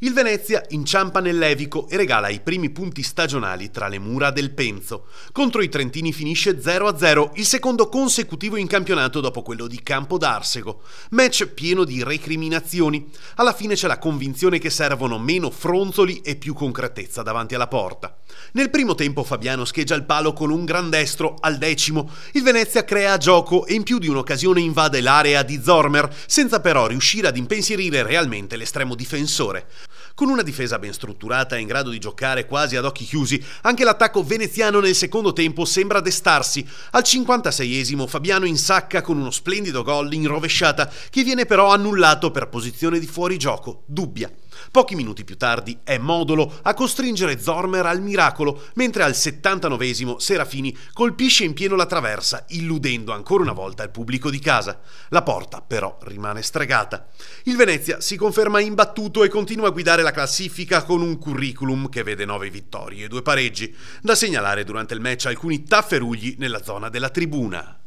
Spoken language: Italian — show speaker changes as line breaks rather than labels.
Il Venezia inciampa nell'Evico e regala i primi punti stagionali tra le mura del Penzo. Contro i trentini finisce 0-0, il secondo consecutivo in campionato dopo quello di Campo d'Arsego. Match pieno di recriminazioni. Alla fine c'è la convinzione che servono meno fronzoli e più concretezza davanti alla porta. Nel primo tempo Fabiano scheggia il palo con un gran destro al 10°. Il Venezia crea gioco e in più di un'occasione invade l'area di Zormer, senza però riuscire ad impensierire realmente l'estremo difensore. Con una difesa ben strutturata e in grado di giocare quasi ad occhi chiusi, anche l'attacco veneziano nel secondo tempo sembra destarsi. Al 56° Fabiano insacca con uno splendido gol in rovesciata, che viene però annullato per posizione di fuorigioco dubbia. Pochi minuti più tardi è Modolo a costringere Zormer al miracolo, mentre al 79° Serafini colpisce in pieno la traversa, illudendo ancora una volta il pubblico di casa. La porta però rimane stregata. Il Venezia si conferma imbattuto e continua a guidare la classifica con un curriculum che vede 9 vittorie e 2 pareggi. Da segnalare durante il match alcuni tafferugli nella zona della tribuna.